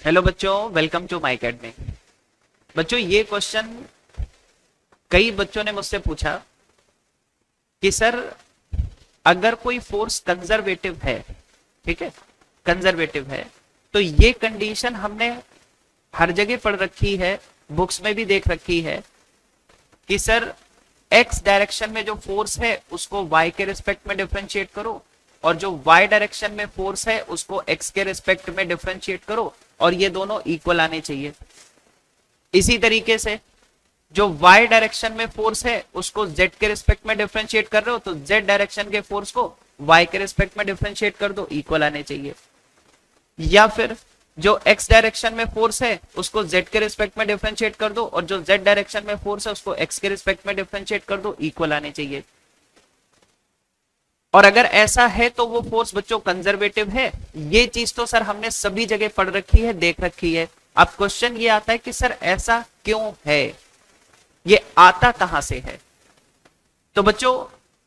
Hello बच्चों, welcome to my academy. बच्चों, ये क्वेश्चन कई बच्चों ने मुझसे पूछा कि सर, अगर कोई फोर्स कंजर्वेटिव है, ठीक है, कंजर्वेटिव है, तो ये कंडीशन हमने हर जगह पढ़ रखी है, बुक्स में भी देख रखी है कि सर एक्स डायरेक्शन में जो फोर्स है उसको वाई के रिस्पेक्ट में डिफरेंशिएट करो, और जो वाई डायरेक्शन में फोर्स है उसको एक्स के रिस्पेक्ट में डिफरेंशिएट करो, और ये दोनों इक्वल आने चाहिए। इसी तरीके से जो y डायरेक्शन में फोर्स है उसको z के रिस्पेक्ट में डिफरेंशिएट कर रहे हो, तो z डायरेक्शन के फोर्स को y के रिस्पेक्ट में डिफरेंशिएट कर दो, इक्वल आने चाहिए। या फिर जो x डायरेक्शन में फोर्स है उसको z के रिस्पेक्ट में डिफरेंशिएट कर दो, और जो z डायरेक्शन में फोर्स है उसको x के रिस्पेक्ट में डिफरेंशिएट कर दो, इक्वल आने चाहिए। और अगर ऐसा है तो वो फोर्स बच्चों कंजर्वेटिव है। ये चीज तो सर हमने सभी जगह पढ़ रखी है, देख रखी है। अब क्वेश्चन ये आता है कि सर ऐसा क्यों है, ये आता कहां से है। तो बच्चों,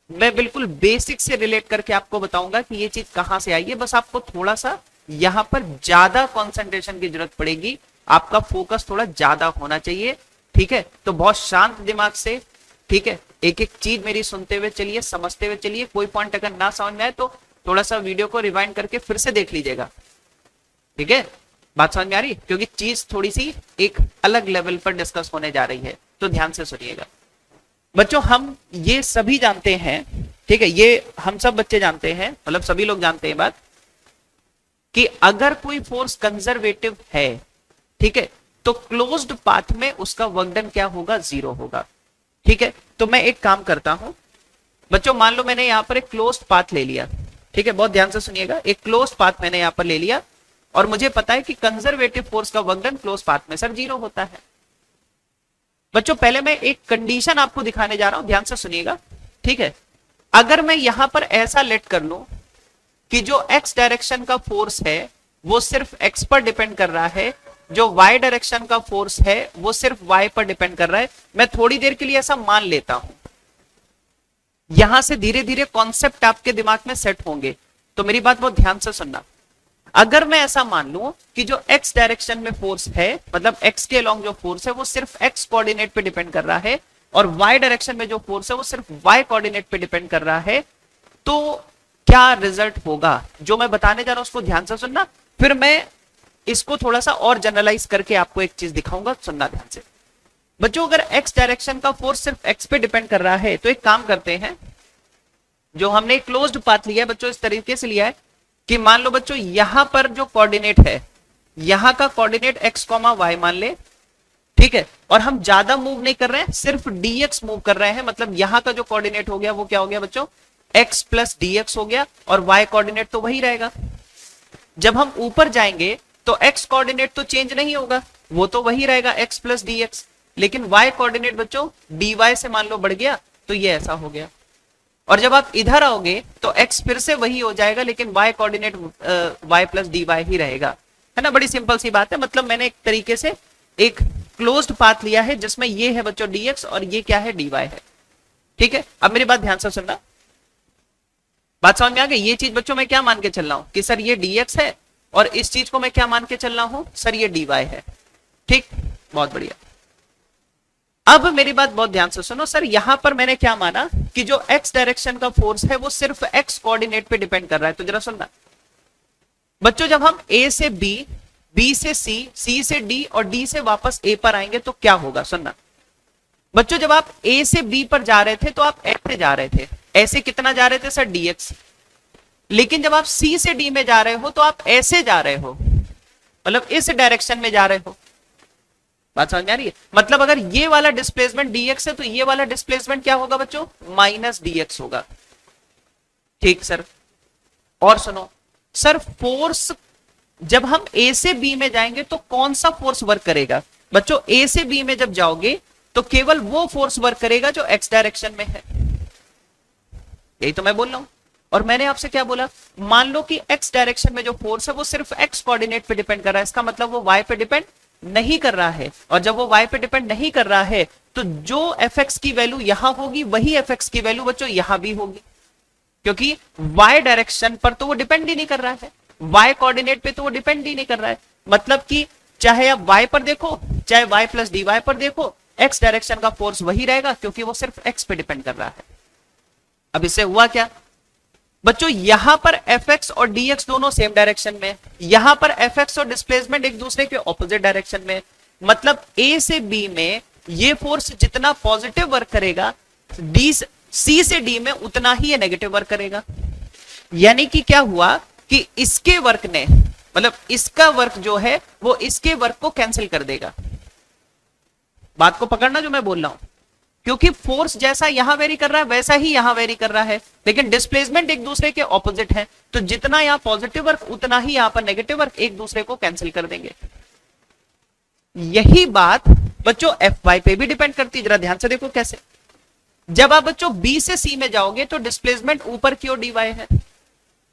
मैं बिल्कुल बेसिक से रिलेट करके आपको बताऊंगा कि ये चीज कहां से आई है। बस आपको थोड़ा सा यहां पर ज्यादा कंसंट्रेशन की जरूरत पड़ेगी, आपका फोकस थोड़ा ज्यादा होना चाहिए, ठीक है। तो बहुत शांत दिमाग से, ठीक है, एक एक चीज मेरी सुनते हुए चलिए, समझते हुए चलिए। कोई पॉइंट अगर ना समझ में आए तो थोड़ा सा वीडियो को रिवाइंड करके फिर से देख लीजिएगा, ठीक है। बात समझ में आ रही, क्योंकि चीज थोड़ी सी एक अलग लेवल पर डिस्कस होने जा रही है, तो ध्यान से सुनिएगा। बच्चों, हम ये सभी जानते हैं, ठीक है, ये हम सब बच्चे जानते हैं, मतलब सभी लोग जानते हैं बात, कि अगर कोई फोर्स कंजर्वेटिव है, ठीक है, तो क्लोज्ड पाथ में उसका वर्क डन क्या होगा, जीरो होगा, ठीक है। तो मैं एक काम करता हूं बच्चों, मान लो मैंने यहां पर एक क्लोज्ड पाथ ले लिया, ठीक है, बहुत ध्यान से सुनिएगा। एक क्लोज्ड पाथ मैंने यहां पर ले लिया, और मुझे पता है कि कंजर्वेटिव फोर्स का वर्क डन क्लोज्ड पाथ में सर जीरो होता है। बच्चों, पहले मैं एक कंडीशन आपको दिखाने जा रहा हूं, ध्यान से सुनिएगा, ठीक है। अगर मैं यहां पर ऐसा लेट कर लूं कि जो एक्स डायरेक्शन का फोर्स है वो सिर्फ एक्स पर डिपेंड कर रहा है, जो वाई डायरेक्शन का फोर्स है वो सिर्फ वाई पर डिपेंड कर रहा है, मैं थोड़ी देर के लिए ऐसा मान लेता हूं। यहां से धीरे धीरे कॉन्सेप्ट आपके दिमाग में सेट होंगे, तो मेरी बात बहुत ध्यान से सुनना। अगर मैं ऐसा मान लूं कि जो एक्स डायरेक्शन में फोर्स है, मतलब एक्स के अलोंग जो फोर्स है वो सिर्फ एक्स कोऑर्डिनेट पे डिपेंड कर रहा है, और वाई डायरेक्शन में जो फोर्स है वो सिर्फ वाई कोऑर्डिनेट पे डिपेंड कर रहा है, तो क्या रिजल्ट होगा, जो मैं बताने जा रहा हूं उसको ध्यान से सुनना। फिर मैं इसको थोड़ा सा और जनरलाइज करके आपको एक चीज दिखाऊंगा, सुनना ध्यान से। बच्चों, अगर एक्स डायरेक्शन का फोर्स सिर्फ एक्स पे डिपेंड कर रहा है, तो एक काम करते हैं, जो हमने क्लोज्ड पाथ लिया है बच्चों, इस तरीके से लिया है कि मान लो बच्चों यहां पर जो कोऑर्डिनेट है, यहां का कोऑर्डिनेट एक्स कॉमा वाई मान ले, ठीक है, और हम ज्यादा मूव नहीं कर रहे हैं, सिर्फ dx मूव कर रहे हैं, मतलब यहां का जो कोऑर्डिनेट हो गया वो क्या हो गया बच्चों, x प्लस dx हो गया, और y कोऑर्डिनेट तो वही रहेगा। जब हम ऊपर जाएंगे तो x कोऑर्डिनेट तो चेंज नहीं होगा, वो तो वही रहेगा x प्लस dx, लेकिन y कोऑर्डिनेट बच्चों dy से मान लो बढ़ गया, तो ये ऐसा हो गया। और जब आप इधर आओगे तो x फिर से वही हो जाएगा, लेकिन y coordinate y plus dy ही रहेगा, है ना। बड़ी सिंपल सी बात है, मतलब मैंने एक तरीके से एक क्लोज्ड पाथ लिया है जिसमें ये है बच्चों dx और ये क्या है, dy है, ठीक है। अब मेरी बात ध्यान से सुनना, बात समझ में आ गई। ये चीज बच्चों मैं क्या मान के चल रहा हूं कि सर ये dx है, और इस चीज को मैं क्या मान के चल रहा हूं, सर ये dy है, ठीक, बहुत बढ़िया। अब मेरी बात बहुत ध्यान से सुनो, सर यहां पर मैंने क्या माना कि जो x डायरेक्शन का फोर्स है वो सिर्फ x कोऑर्डिनेट पे डिपेंड कर रहा है। तो जरा सुनना बच्चों, जब हम a से b, b से c, c से d और d से वापस a पर आएंगे तो क्या होगा, सुनना बच्चों। जब आप a से b पर जा रहे थे तो आप ऐसे जा रहे थे, ऐसे कितना जा रहे थे सर, dx। लेकिन जब आप c से d में जा रहे हो तो आप ऐसे जा रहे हो, मतलब इस डायरेक्शन में जा रहे हो। बात समझ में आ रही है, मतलब अगर ये वाला डिस्प्लेसमेंट dx है तो ये वाला डिस्प्लेसमेंट क्या होगा बच्चों, माइनस dx होगा, ठीक सर। और सुनो सर, फोर्स जब हम a से b में जाएंगे तो कौन सा फोर्स वर्क करेगा बच्चों, a से b में जब जाओगे तो केवल वो फोर्स वर्क करेगा जो x डायरेक्शन में है, यही तो मैं बोल रहा हूं। और मैंने आपसे क्या बोला, मान लो कि x डायरेक्शन में जो फोर्स है वो सिर्फ x कोऑर्डिनेट पे डिपेंड कर रहा है, इसका मतलब वो y पे डिपेंड नहीं कर रहा है, और जब वो y पे डिपेंड नहीं कर रहा है तो जो fx की वैल्यू यहां होगी वही fx की वैल्यू बच्चों यहां भी होगी, क्योंकि y डायरेक्शन पर तो वो डिपेंड ही नहीं कर रहा है, y कोऑर्डिनेट पे तो वो डिपेंड ही नहीं कर रहा है। मतलब कि चाहे आप y पर देखो, चाहे y प्लस dy पर देखो, x डायरेक्शन का फोर्स वही रहेगा, क्योंकि वो सिर्फ x पे डिपेंड कर रहा है। अब इससे हुआ क्या बच्चों, यहां पर fx और dx दोनों सेम डायरेक्शन में, यहां पर fx और डिस्प्लेसमेंट एक दूसरे के ऑपोजिट डायरेक्शन में, मतलब a से b में ये फोर्स जितना पॉजिटिव वर्क करेगा, c से d में उतना ही ये नेगेटिव वर्क करेगा। यानी कि क्या हुआ कि इसके वर्क ने, मतलब इसका वर्क जो है वो इसके वर्क को कैंसिल कर देगा। बात को पकड़ना जो मैं बोल रहा हूं, क्योंकि फोर्स जैसा यहां वेरी कर रहा है वैसा ही यहां वेरी कर रहा है, लेकिन डिस्प्लेसमेंट एक दूसरे के ऑपोजिट है, तो जितना यहां पॉजिटिव वर्क उतना ही यहां पर नेगेटिव वर्क एक दूसरे को कैंसिल कर देंगे। यही बात बच्चों Fy पे भी डिपेंड करती है। जरा ध्यान से देखो कैसे, जब आप बच्चों B से C में जाओगे तो डिस्प्लेसमेंट ऊपर की ओर dy है,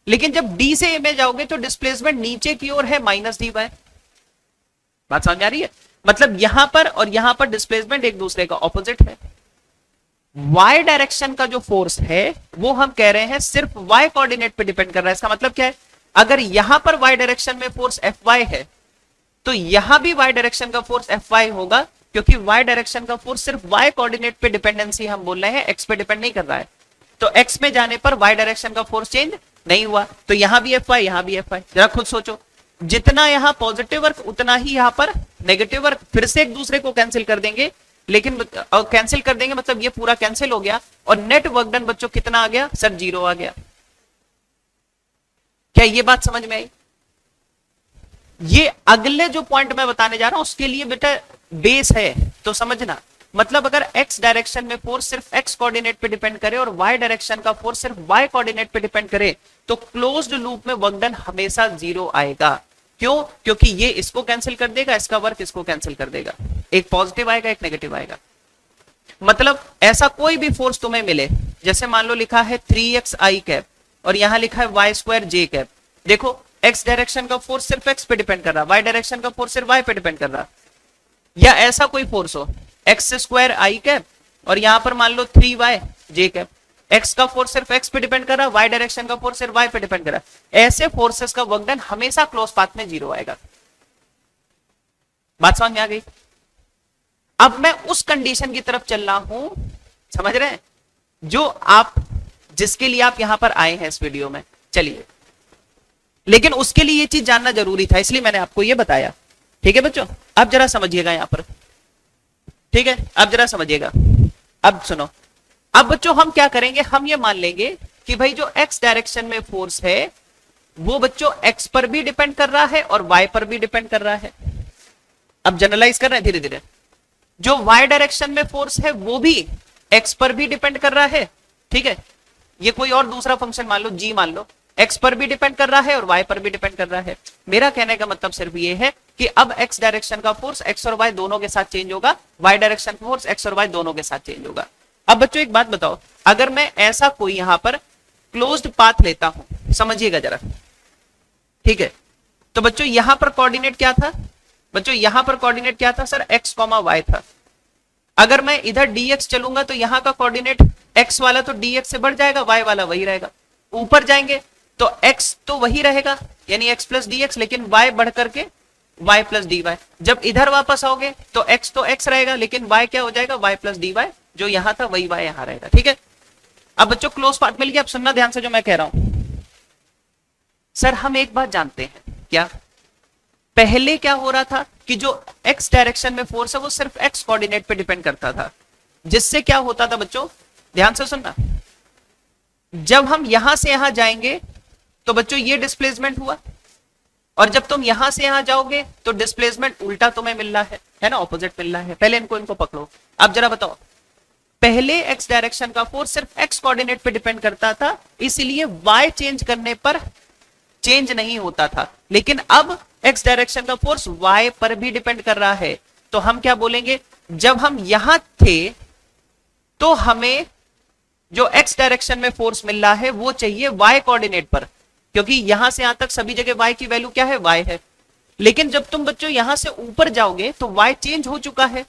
लेकिन जब D से A में जाओगे तो डिस्प्लेसमेंट नीचे की ओर है माइनस dy। बात समझ आ रही है? मतलब यहां पर और यहां पर डिस्प्लेसमेंट एक दूसरे का ऑपोजिट है। y डायरेक्शन का जो फोर्स है वो हम कह रहे हैं सिर्फ y कोऑर्डिनेट पे डिपेंड कर रहा है। इसका मतलब क्या है, अगर यहां पर y डायरेक्शन में फोर्स Fy है तो यहां भी y डायरेक्शन का फोर्स Fy होगा, क्योंकि y डायरेक्शन का फोर्स सिर्फ y कोऑर्डिनेट पे डिपेंडेंसी हम बोल रहे हैं, x पे डिपेंड नहीं कर रहा है। तो x में जाने पर y डायरेक्शन का फोर्स चेंज नहीं हुआ, तो यहां भी Fy यहां भी Fy। जरा खुद सोचो, जितना यहां पॉजिटिव वर्क उतना ही यहां पर नेगेटिव वर्क, फिर से एक दूसरे को कैंसिल कर देंगे, लेकिन कैंसिल कर देंगे मतलब ये पूरा कैंसिल हो गया, और नेट वर्क डन बच्चों कितना आ गया सर, 0 आ गया। क्या ये बात समझ में आई? ये अगले जो पॉइंट मैं बताने जा रहा हूं उसके लिए बेटा बेस है, तो समझना। मतलब अगर x डायरेक्शन में फोर्स सिर्फ x कोऑर्डिनेट पे डिपेंड करे और y डायरेक्शन का फोर्स सिर्फ y कोऑर्डिनेट पे डिपेंड करे, तो क्लोज्ड लूप में वर्क डन हमेशा 0 आएगा। क्यों? क्योंकि ये इसको कैंसिल कर देगा, इसका वर्क इसको कैंसिल कर देगा, एक पॉजिटिव आएगा एक नेगेटिव आएगा। मतलब ऐसा कोई भी फोर्स तुम्हें मिले, जैसे मान लो लिखा है 3x i कैप और यहां लिखा है y स्क्वायर j कैप, देखो x डायरेक्शन का फोर्स सिर्फ x पे डिपेंड कर रहा, y डायरेक्शन का फोर्स सिर्फ y पे डिपेंड कर रहा। या ऐसा कोई फोर्स हो x स्क्वायर i कैप और यहां पर मान लो 3y j कैप, x का फोर्स सिर्फ x पे डिपेंड कर रहा, y डायरेक्शन का फोर्स सिर्फ y पे डिपेंड कर रहा। ऐसे फोर्सेस का वर्क डन हमेशा क्लोज पाथ में 0 आएगा। बात समझ में आ गई? अब मैं उस कंडीशन की तरफ चल रहा हूं, समझ रहे हैं, जो आप, जिसके लिए आप यहां पर आए हैं इस वीडियो में। चलिए, लेकिन उसके लिए ये चीज जानना जरूरी था, इसलिए मैंने आपको ये बताया। ठीक है बच्चों, अब जरा समझिएगा यहां पर, ठीक है, अब जरा समझिएगा। अब सुनो, अब बच्चों हम क्या करेंगे, हम ये मान लेंगे कि भाई जो x डायरेक्शन में फोर्स है वो बच्चों x पर भी डिपेंड कर रहा है और y पर भी डिपेंड कर रहा है। अब जनरलाइज कर रहे हैं धीरे धीरे, जो y डायरेक्शन में फोर्स है वो भी x पर भी डिपेंड कर रहा है। ठीक है, ये कोई और दूसरा फंक्शन मान लो, g मान लो, x पर भी डिपेंड कर रहा है और y पर भी डिपेंड कर रहा है। मेरा कहने का मतलब सिर्फ ये है कि अब x डायरेक्शन का फोर्स x और y दोनों के साथ चेंज होगा, y डायरेक्शन का फोर्स x और y दोनों के साथ चेंज होगा। अब बच्चों एक बात बताओ, अगर मैं ऐसा कोई यहां पर क्लोज्ड पाथ लेता हूं, समझिएगा जरा, ठीक है, तो बच्चों यहां पर कोऑर्डिनेट क्या था, बच्चों यहां पर कोऑर्डिनेट क्या था सर, x, y था। अगर मैं इधर dx चलूंगा तो यहां का कोऑर्डिनेट x वाला तो dx से बढ़ जाएगा, y वाला वही रहेगा। ऊपर जाएंगे तो x तो वही रहेगा, यानी x प्लस dx, लेकिन y बढ़ करके y प्लस dy। जब इधर वापस आओगे तो x रहेगा, लेकिन y क्या हो जाएगा, y प्लस dy, जो यहां था वही y यहां रहेगा। ठीक है, अब बच्चों क्लोज पार्ट मिल गया। अब सुनना ध्यान से जो मैं कह रहा हूं। सर हम एक बात जानते हैं, क्या पहले क्या हो रहा था कि जो x डायरेक्शन में फोर्स है वो सिर्फ x कोऑर्डिनेट पे डिपेंड करता था, जिससे क्या होता था बच्चों, ध्यान से सुनना, जब हम यहां से यहां जाएंगे तो बच्चों ये डिस्प्लेसमेंट हुआ, और जब तुम यहां से यहां जाओगे तो डिस्प्लेसमेंट उल्टा तुम्हें मिल रहा है ना, ऑपोजिट मिल रहा है। पहले इनको पकड़ो। अब जरा बताओ, पहले x डायरेक्शन का फोर्स सिर्फ x कोऑर्डिनेट पे डिपेंड करता था, इसलिए y चेंज करने पर चेंज नहीं होता था, लेकिन अब x डायरेक्शन का फोर्स y पर भी डिपेंड कर रहा है। तो हम क्या बोलेंगे, जब हम यहां थे तो हमें जो x डायरेक्शन में फोर्स मिल रहा है वो चाहिए y कोऑर्डिनेट पर, क्योंकि यहां से यहां तक सभी जगह y की वैल्यू क्या है, y है। लेकिन जब तुम बच्चों यहां से ऊपर जाओगे तो y चेंज हो चुका है,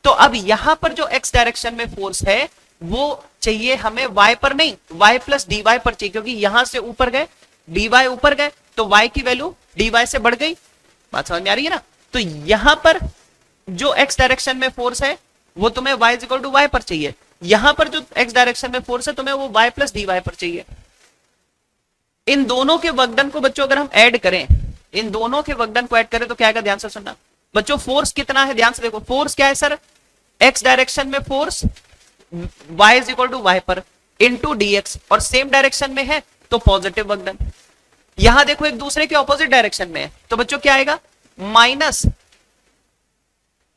तो अब यहां पर जो x डायरेक्शन में फोर्स है वो चाहिए हमें y पर नहीं, y प्लस dy पर चाहिए, क्योंकि यहां से ऊपर गए dy ऊपर गए तो y की वैल्यू dy से बढ़ गई। बात समझ में आ रही है ना? तो यहां पर जो एक्स डायरेक्शन में फोर्स है वो तुम्हें y इक्वल टू वाई पर चाहिए, यहां पर जो एक्स डायरेक्शन में फोर्स है तुम्हें वो y प्लस डी वाई पर चाहिए। इन दोनों के वर्कडन को बच्चों अगर हम ऐड करें, इन दोनों के वर्कडन को ऐड करें तो क्या आएगा, ध्यान से सुनना बच्चों। फोर्स कितना है, ध्यान से देखो, फोर्स क्या है सर, एक्स डायरेक्शन में force y is equal to Y पर इंटू dx, और सेम डायरेक्शन में है तो पॉजिटिव वर्कडन। यहां देखो एक दूसरे के ऑपोजिट डायरेक्शन में है तो बच्चों क्या आएगा, माइनस।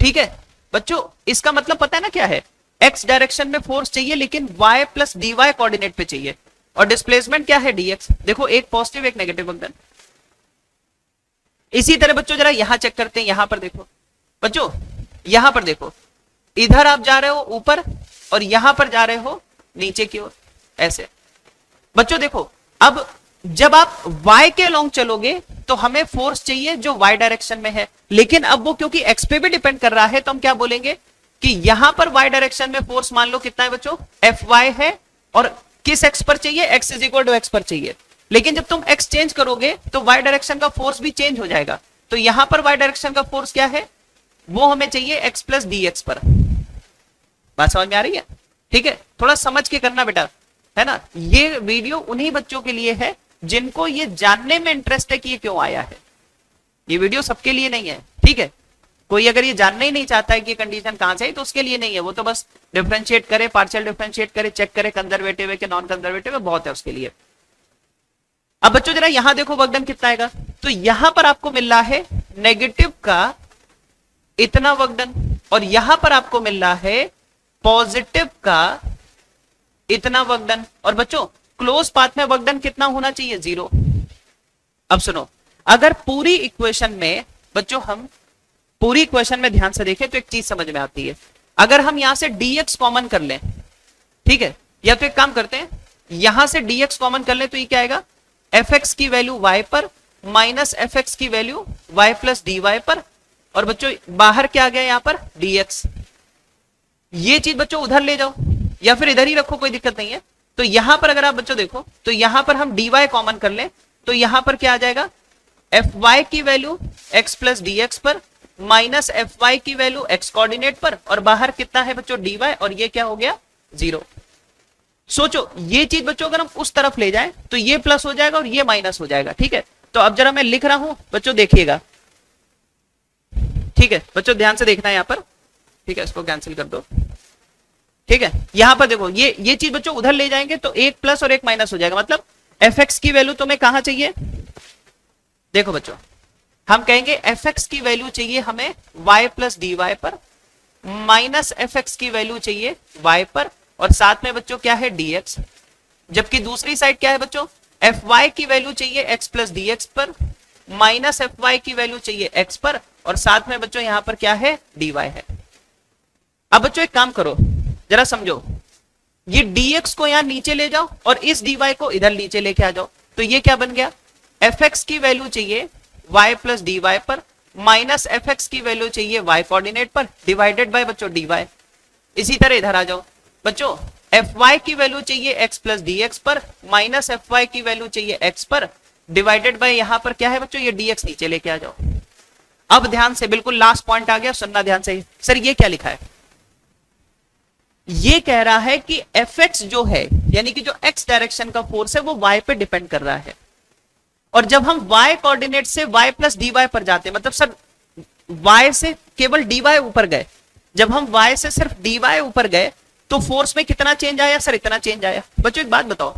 ठीक है बच्चों, इसका मतलब पता है ना क्या है, एक्स डायरेक्शन में फोर्स चाहिए लेकिन y plus D Y coordinate पे चाहिए, और डिस्प्लेसमेंट क्या है dx। देखो एक पॉजिटिव एक नेगेटिव वर्कडन। इसी तरह बच्चों जरा यहां चेक करते हैं, यहां पर देखो बच्चों, यहां पर देखो, इधर आप जा रहे हो ऊपर और यहां पर जा रहे हो नीचे की ओर, ऐसे। बच्चों देखो अब जब आप y के अलोंग चलोगे तो हमें फोर्स चाहिए जो y डायरेक्शन में है, लेकिन अब वो क्योंकि x पे भी डिपेंड कर रहा है तो हम क्या बोलेंगे कि यहां पर y डायरेक्शन में फोर्स मान लो कितना है बच्चों, Fy है, और किस x पर चाहिए, x is equal to x पर चाहिए। लेकिन जब तुम x चेंज करोगे तो y डायरेक्शन का फोर्स भी चेंज हो जाएगा, तो यहां पर y डायरेक्शन का फोर्स क्या है, वो हमें चाहिए x प्लस डी एक्स पर। बात समझ में आ रही है? ठीक है, थोड़ा समझ के करना बेटा, है ना। ये वीडियो उन्हीं बच्चों के लिए है जिनको ये जानने में इंटरेस्ट है कि ये क्यों आया है। ये वीडियो सबके लिए नहीं है, ठीक है। कोई अगर ये जानना ही नहीं चाहता है कि कंडीशन कहां से है तो उसके लिए नहीं है, वो तो बस डिफरेंशिएट करे, पार्शियल डिफरेंशिएट करे, चेक करे कंजर्वेटिव है कि नॉन कंजर्वेटिव है, बहुत है उसके लिए। अब बच्चों जरा यहां देखो वर्कडन कितना आएगा, तो यहां पर आपको मिल रहा है नेगेटिव का इतना वर्कडन, और यहां पर आपको मिल रहा है पॉजिटिव का इतना वर्कडन। और बच्चों क्लोज पाथ में वर्कडन कितना होना चाहिए, 0। अब सुनो, अगर पूरी इक्वेशन में बच्चों, हम पूरी इक्वेशन में ध्यान से देखें तो एक चीज समझ में आती है। अगर हम यहां से dx कॉमन कर लें, ठीक है, या तो एक काम करते हैं, यहां से dx कॉमन कर लें तो ये क्या आएगा, fx की वैल्यू y पर माइनस fx की value y plus D Y पर, और बच्चों बाहर क्या आ गया यहां पर dx। ये चीज बच्चों उधर ले जाओ या फिर इधर ही रखो, कोई दिक्कत नहीं है। तो यहां पर अगर आप बच्चों देखो तो यहां पर हम dy कॉमन कर लें तो यहां पर क्या आ जाएगा, fy की value x plus D x पर माइनस fy की वैल्यू x कोऑर्डिनेट पर, और बाहर कितना है बच्चों dy, और ये क्या हो गया 0। सोचो ये चीज बच्चों अगर हम उस तरफ ले जाएं तो ये प्लस हो जाएगा और ये माइनस हो जाएगा, ठीक है। तो अब जरा मैं लिख रहा हूं बच्चों, देखिएगा, ठीक है बच्चों, ध्यान से देखना है यहां पर, ठीक है, इसको कैंसिल कर दो, ठीक है। यहां पर देखो ये चीज बच्चों उधर ले जाएंगे तो एक प्लस और एक माइनस हो जाएगा, मतलब fx की वैल्यू तुम्हें कहां चाहिए, देखो बच्चों हम कहेंगे fx की वैल्यू चाहिए हमें y प्लस डी वाई पर, माइनस fx की वैल्यू चाहिए y पर, और साथ में बच्चों क्या है dx। जबकि दूसरी साइड क्या है बच्चों, fy की वैल्यू चाहिए x प्लस डी एक्स पर, माइनस fy की वैल्यू चाहिए x पर, और साथ में बच्चों यहां पर क्या है dy है। अब बच्चों एक काम करो, जरा समझो, ये dx को यहां नीचे ले जाओ और इस dy को इधर नीचे लेके आ जाओ, तो ये क्या बन गया, fx की वैल्यू चाहिए y प्लस डी वाई पर, माइनस fx की वैल्यू चाहिए y कोऑर्डिनेट पर, डिवाइडेड बाय बच्चों dy। इसी तरह इधर आ जाओ बच्चों, fy की वैल्यू चाहिए x प्लस डी एक्स पर, माइनस fy की वैल्यू चाहिए x पर, डिवाइडेड बाय यहां पर क्या है बच्चों, ये dx नीचे लेके आ जाओ। अब ध्यान से, बिल्कुल लास्ट पॉइंट आ गया, सुनना ध्यान से। सर ये क्या लिखा है, ये कह रहा है कि fx जो है, यानी कि जो x डायरेक्शन का फोर्स है वो y पे डिपेंड कर रहा है, और जब हम y कोऑर्डिनेट से y प्लस डी वाई पर जाते हैं, मतलब सर y से केवल dy ऊपर गए, जब हम y से सिर्फ dy ऊपर गए तो फोर्स में कितना चेंज आया, सर इतना चेंज आया। बच्चों एक बात बताओ,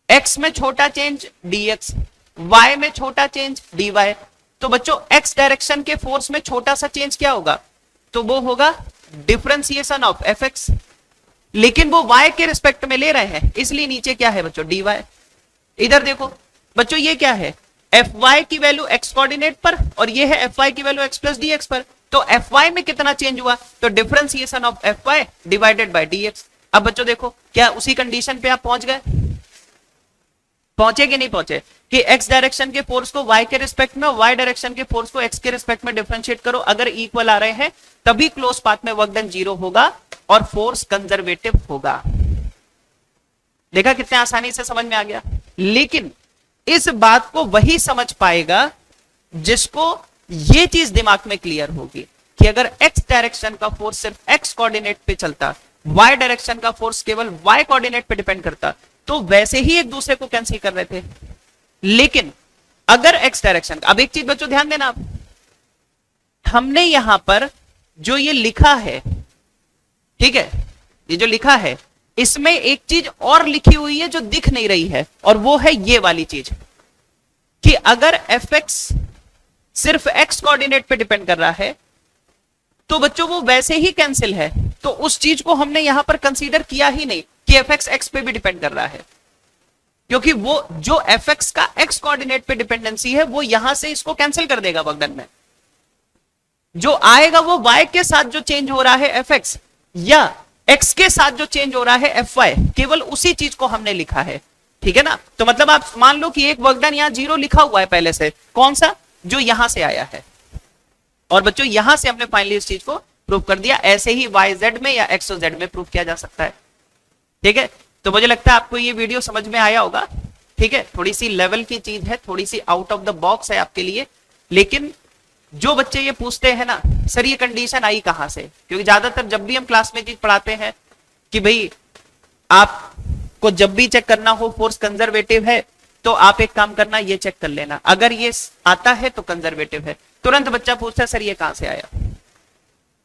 x में छोटा चेंज dx, y में छोटा चेंज dy, तो बच्चों x डायरेक्शन के फोर्स में छोटा सा चेंज क्या होगा, तो वो होगा डिफरेंशिएशन ऑफ fx, लेकिन वो y के रिस्पेक्ट में ले रहे हैं इसलिए नीचे क्या है बच्चों dy। इधर देखो बच्चों ये क्या है, fy की वैल्यू x कोऑर्डिनेट पर, और ये है fy की value x plus D x पर, तो fy में कितना चेंज हुआ, तो differentiation of fy divided by dx। अब बच्चों देखो क्या उसी कंडीशन पे आप पहुंच गए, पहुंचे कि नहीं पहुंचे, कि x डायरेक्शन के फोर्स को y के रिस्पेक्ट में, y डायरेक्शन के फोर्स को x के रिस्पेक्ट में डिफरेंशिएट करो, अगर इक्वल आ रहे हैं तभी क्लोज पाथ में वर्क डन 0 होगा और फोर्स कंजर्वेटिव होगा। देखा कितने आसानी से समझ में आ गया। लेकिन इस बात को वही समझ पाएगा जिसको ये चीज दिमाग में क्लियर होगी कि अगर एक्स डायरेक्शन का फोर्स सिर्फ एक्स कोऑर्डिनेट पे चलता, वाई डायरेक्शन का फोर्स केवल वाई कोऑर्डिनेट पे डिपेंड करता, तो वैसे ही एक दूसरे को कैंसिल कर रहे थे। लेकिन अगर एक्स डायरेक्शन, अब एक चीज बच्चों ध्यान देना, आप हमने यहां पर जो ये लिखा है, ठीक है, ये जो लिखा है इसमें एक चीज और लिखी हुई है जो दिख नहीं रही है, और वो है ये वाली चीज कि अगर एफ एक्स सिर्फ एक्स कोऑर्डिनेट पे डिपेंड कर रहा है तो बच्चों वो वैसे ही कैंसिल है। तो उस चीज को हमने यहां पर कंसीडर किया ही नहीं कि एफ एक्स एक्स पे भी डिपेंड कर रहा है, क्योंकि वो जो एफ एक्स का एक्स कोऑर्डिनेट पे डिपेंडेंसी है वो यहां से इसको कैंसिल कर देगा वर्कडन में। जो आएगा वो y के साथ जो चेंज हो रहा है एफ एक्स, या x के साथ जो चेंज हो रहा है एफ वाई, केवल उसी चीज को हमने लिखा है। ठीक है ना, तो मतलब आप मान लो कि एक वर्कडन यहां 0 लिखा हुआ है पहले से, कौन सा, जो यहां से आया है, और बच्चों यहां से हमने फाइनली इस चीज को प्रूव कर दिया। ऐसे ही वाई जेड में या एक्स जेड में प्रूव किया जा सकता है। ठीक है, तो मुझे लगता है आपको ये वीडियो समझ में आया होगा। ठीक है, थोड़ी सी लेवल की चीज है, थोड़ी सी आउट ऑफ द बॉक्स है आपके लिए, लेकिन जो बच्चे ये पूछते हैं ना सर ये कंडीशन आई कहां से, क्योंकि ज्यादातर जब भी हम क्लास में चीज पढ़ाते हैं कि भाई आपको जब भी चेक करना हो फोर्स कंजर्वेटिव है तो आप एक काम करना, ये चेक कर लेना, अगर ये आता है तो कंजर्वेटिव है। तुरंत बच्चा पूछता है सर ये कहां से आया।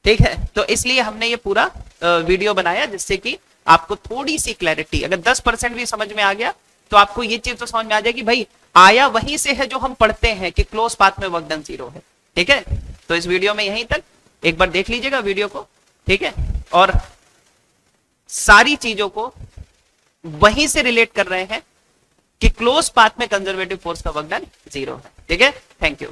ठीक है, तो इसलिए हमने ये पूरा वीडियो बनाया जिससे कि आपको थोड़ी सी क्लैरिटी, अगर 10% भी समझ में आ गया तो आपको ये चीज तो समझ में आ जाएगी भाई आया वहीं से है जो हम पढ़ते हैं कि क्लोज पाथ में वर्क डन 0 है। ठीक है, तो इस वीडियो में यहीं तक, एक बार देख लीजिएगा वीडियो को। ठीक है, और सारी चीजों को वहीं से रिलेट कर रहे हैं कि क्लोज पाथ में कंजर्वेटिव फोर्स का वर्क डन 0 है। ठीक है, थैंक यू।